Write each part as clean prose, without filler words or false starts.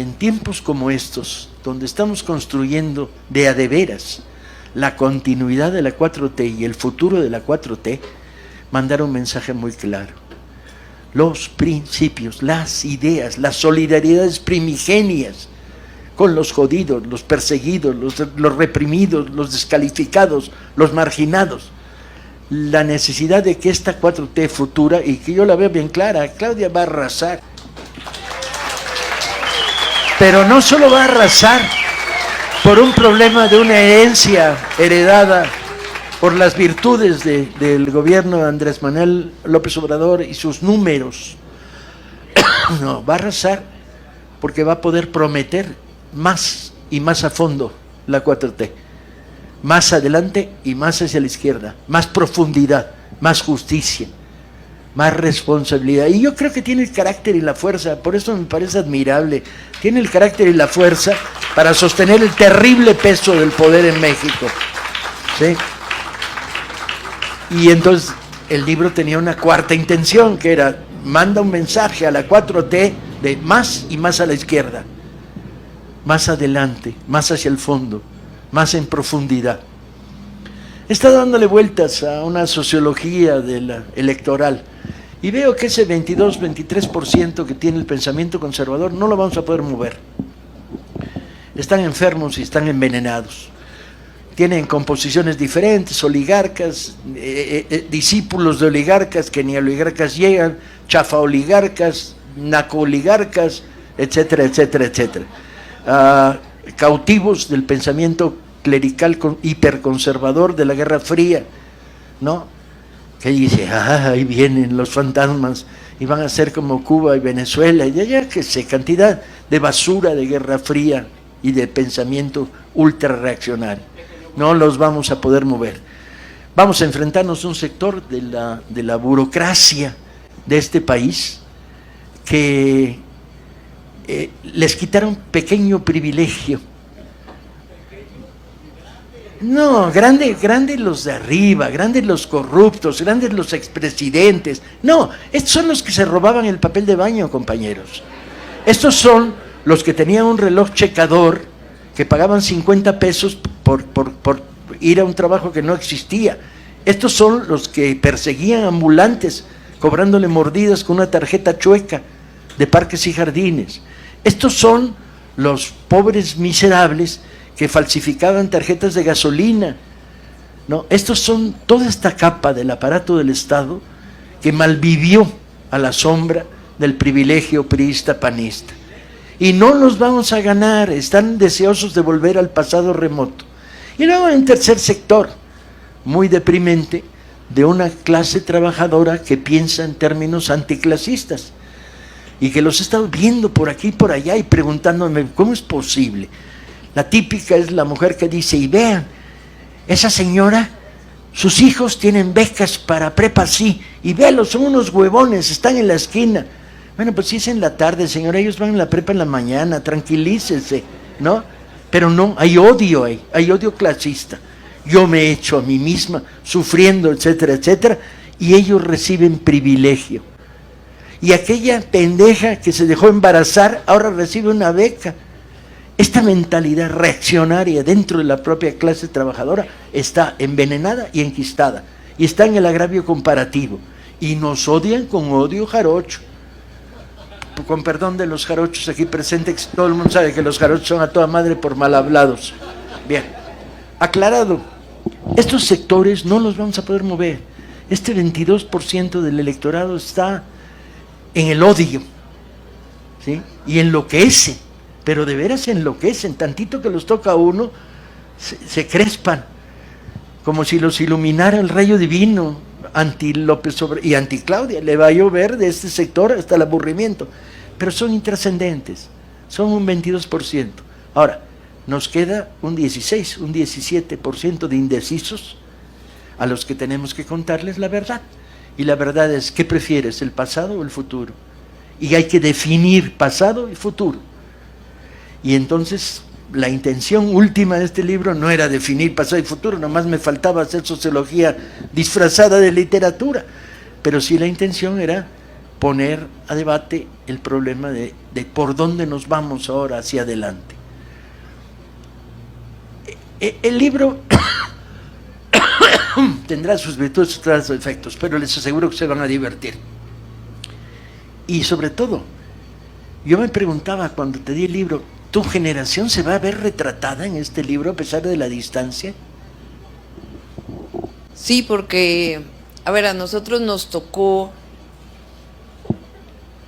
en tiempos como estos, donde estamos construyendo de a de veras la continuidad de la 4T y el futuro de la 4T, mandar un mensaje muy claro. Los principios, las ideas, las solidaridades primigenias con los jodidos, los perseguidos, los reprimidos, los descalificados, los marginados. La necesidad de que esta 4T futura, y que yo la veo bien clara, Claudia va a arrasar. Pero no solo va a arrasar por un problema de una herencia heredada por las virtudes del gobierno de Andrés Manuel López Obrador y sus números. No, va a arrasar porque va a poder prometer más y más a fondo la 4T. Más adelante y más hacia la izquierda, más profundidad, más justicia, más responsabilidad. Y yo creo que tiene el carácter y la fuerza, por eso me parece admirable, tiene el carácter y la fuerza para sostener el terrible peso del poder en México. ¿Sí? Y entonces el libro tenía una cuarta intención, que era, manda un mensaje a la 4T de más y más a la izquierda, más adelante, más hacia el fondo, más en profundidad. Está dándole vueltas a una sociología electoral y veo que ese 22-23% que tiene el pensamiento conservador no lo vamos a poder mover. Están enfermos y están envenenados. Tienen composiciones diferentes, oligarcas, discípulos de oligarcas que ni a oligarcas llegan, chafaoligarcas, nacooligarcas, etcétera, etcétera, etcétera. Cautivos del pensamiento clerical hiperconservador de la Guerra Fría, ¿no? Que dice, ahí vienen los fantasmas y van a ser como Cuba y Venezuela, y allá que sé, cantidad de basura de Guerra Fría y de pensamiento ultra reaccionario. No los vamos a poder mover. Vamos a enfrentarnos a un sector de la burocracia de este país que les quitaron pequeño privilegio. No, grandes los de arriba, grandes los corruptos, grandes los expresidentes. No, estos son los que se robaban el papel de baño, compañeros. Estos son los que tenían un reloj checador, que pagaban 50 pesos por ir a un trabajo que no existía. Estos son los que perseguían ambulantes, cobrándole mordidas con una tarjeta chueca de parques y jardines. Estos son los pobres miserables que falsificaban tarjetas de gasolina, ¿no? Estos son toda esta capa del aparato del Estado que malvivió a la sombra del privilegio priista panista. Y no los vamos a ganar, están deseosos de volver al pasado remoto. Y luego hay un tercer sector, muy deprimente, de una clase trabajadora que piensa en términos anticlasistas, y que los he estado viendo por aquí y por allá y preguntándome, ¿cómo es posible? La típica es la mujer que dice, y vean, esa señora, sus hijos tienen becas para prepa, sí, y véanlos, son unos huevones, están en la esquina. Bueno, pues si es en la tarde, señora, ellos van en la prepa en la mañana, tranquilícese, ¿no? Pero no, hay odio ahí, hay odio clasista. Yo me he hecho a mí misma, sufriendo, etcétera, etcétera, y ellos reciben privilegio. Y aquella pendeja que se dejó embarazar, ahora recibe una beca. Esta mentalidad reaccionaria dentro de la propia clase trabajadora está envenenada y enquistada, y está en el agravio comparativo. Y nos odian con odio jarocho. Con perdón de los jarochos aquí presentes, todo el mundo sabe que los jarochos son a toda madre por mal hablados. Bien, aclarado, estos sectores no los vamos a poder mover. Este 22% del electorado está en el odio, ¿sí? Y enloquece, pero de veras enloquecen, tantito que los toca a uno, se crespan, como si los iluminara el rayo divino, anti López Obrador y anti Claudia. Le va a llover de este sector hasta el aburrimiento, pero son intrascendentes, son un 22%. Ahora, nos queda un 16, un 17% de indecisos a los que tenemos que contarles la verdad. Y la verdad es, ¿qué prefieres, el pasado o el futuro? Y hay que definir pasado y futuro. Y entonces la intención última de este libro no era definir pasado y futuro, nomás me faltaba hacer sociología disfrazada de literatura, pero sí la intención era poner a debate el problema de por dónde nos vamos ahora hacia adelante. El libro tendrá sus virtudes, sus defectos, pero les aseguro que se van a divertir. Y sobre todo, yo me preguntaba cuando te di el libro, ¿tu generación se va a ver retratada en este libro a pesar de la distancia? Sí, porque, a ver, a nosotros nos tocó,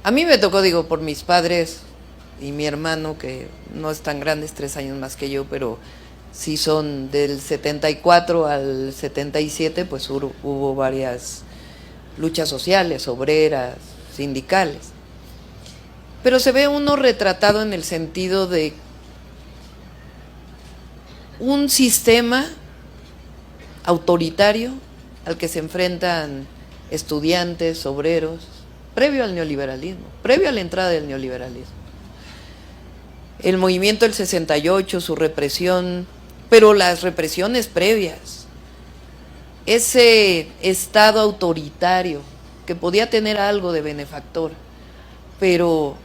a mí me tocó, digo, por mis padres y mi hermano, que no es tan grande, es 3 años más que yo, pero sí son del 74 al 77, pues hubo varias luchas sociales, obreras, sindicales. Pero se ve uno retratado en el sentido de un sistema autoritario al que se enfrentan estudiantes, obreros, previo al neoliberalismo, previo a la entrada del neoliberalismo. El movimiento del 68, su represión, pero las represiones previas, ese Estado autoritario que podía tener algo de benefactor, pero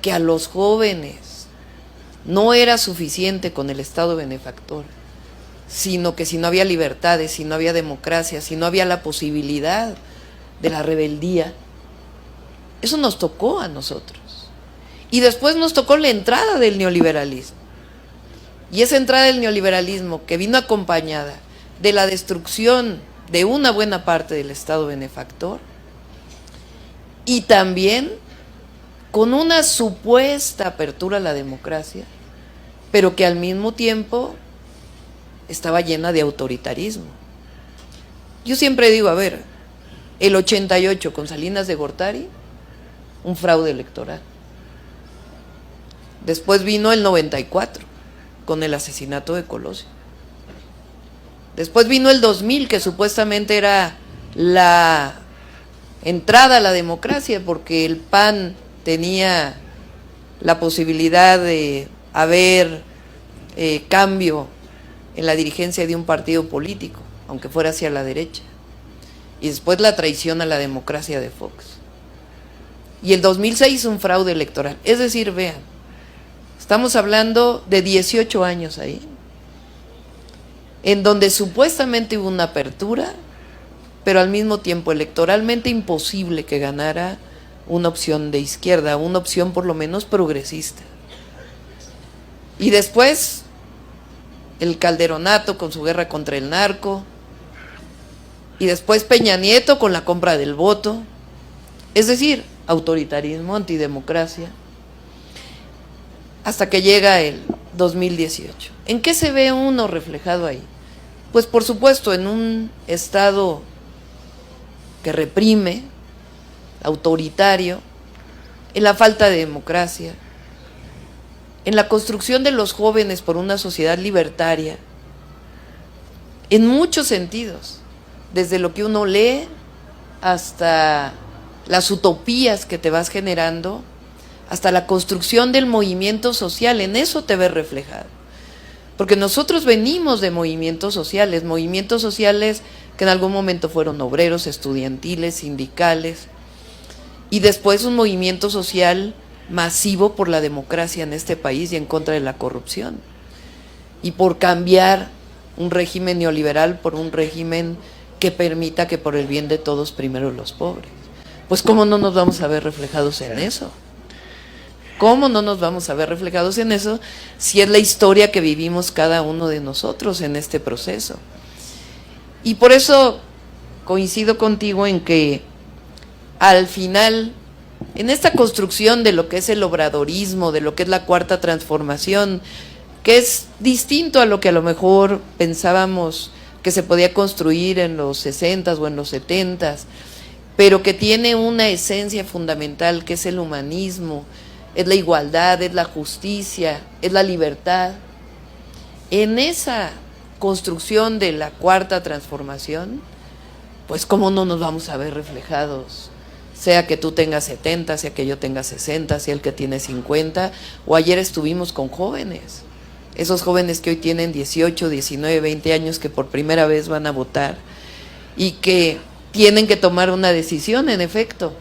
que a los jóvenes no era suficiente con el Estado benefactor, sino que si no había libertades, si no había democracia, si no había la posibilidad de la rebeldía, eso nos tocó a nosotros. Y después nos tocó la entrada del neoliberalismo. Y esa entrada del neoliberalismo que vino acompañada de la destrucción de una buena parte del Estado benefactor y también con una supuesta apertura a la democracia, pero que al mismo tiempo estaba llena de autoritarismo. Yo siempre digo, a ver, el 88 con Salinas de Gortari, un fraude electoral. Después vino el 94 con el asesinato de Colosio. Después vino el 2000, que supuestamente era la entrada a la democracia, porque el PAN tenía la posibilidad de haber cambio en la dirigencia de un partido político, aunque fuera hacia la derecha. Y después la traición a la democracia de Fox. Y el 2006 un fraude electoral. Es decir, vean, estamos hablando de 18 años ahí, en donde supuestamente hubo una apertura, pero al mismo tiempo electoralmente imposible que ganara una opción de izquierda, una opción por lo menos progresista. Y después el Calderonato con su guerra contra el narco, y después Peña Nieto con la compra del voto, es decir, autoritarismo, antidemocracia, hasta que llega el 2018. ¿En qué se ve uno reflejado ahí? Pues por supuesto en un Estado que reprime, autoritario, en la falta de democracia, en la construcción de los jóvenes por una sociedad libertaria, en muchos sentidos, desde lo que uno lee hasta las utopías que te vas generando, hasta la construcción del movimiento social, en eso te ves reflejado. Porque nosotros venimos de movimientos sociales que en algún momento fueron obreros, estudiantiles, sindicales, y después un movimiento social masivo por la democracia en este país y en contra de la corrupción, y por cambiar un régimen neoliberal por un régimen que permita que por el bien de todos primero los pobres. Pues ¿cómo no nos vamos a ver reflejados en eso? ¿Cómo no nos vamos a ver reflejados en eso si es la historia que vivimos cada uno de nosotros en este proceso? Y por eso coincido contigo en que al final, en esta construcción de lo que es el obradorismo, de lo que es la cuarta transformación, que es distinto a lo que a lo mejor pensábamos que se podía construir en los 60s o en los 70s, pero que tiene una esencia fundamental que es el humanismo, es la igualdad, es la justicia, es la libertad. En esa construcción de la cuarta transformación, pues cómo no nos vamos a ver reflejados, sea que tú tengas 70, sea que yo tenga 60, sea el que tiene 50, o ayer estuvimos con jóvenes, esos jóvenes que hoy tienen 18, 19, 20 años que por primera vez van a votar y que tienen que tomar una decisión, en efecto,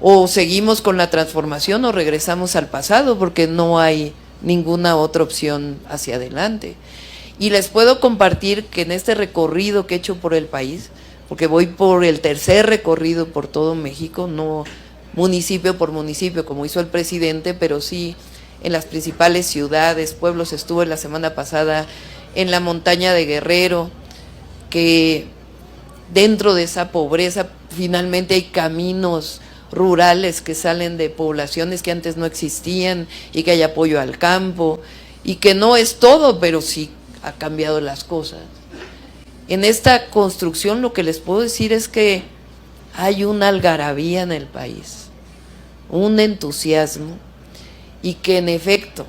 O seguimos con la transformación o regresamos al pasado, porque no hay ninguna otra opción hacia adelante. Y les puedo compartir que en este recorrido que he hecho por el país, porque voy por el tercer recorrido por todo México, no municipio por municipio como hizo el presidente, pero sí en las principales ciudades, pueblos. Estuve la semana pasada en la montaña de Guerrero, que dentro de esa pobreza finalmente hay caminos rurales que salen de poblaciones que antes no existían, y que hay apoyo al campo, y que no es todo, pero sí ha cambiado las cosas. En esta construcción lo que les puedo decir es que hay una algarabía en el país, un entusiasmo, y que en efecto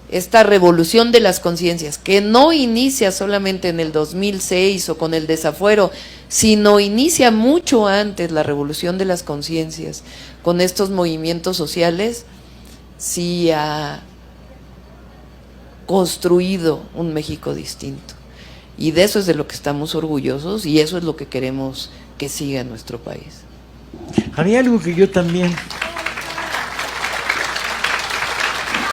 esta revolución de las conciencias, que no inicia solamente en el 2006 o con el desafuero, sino inicia mucho antes, la revolución de las conciencias, con estos movimientos sociales, sí ha construido un México distinto. Y de eso es de lo que estamos orgullosos, y eso es lo que queremos que siga en nuestro país. Había algo que yo también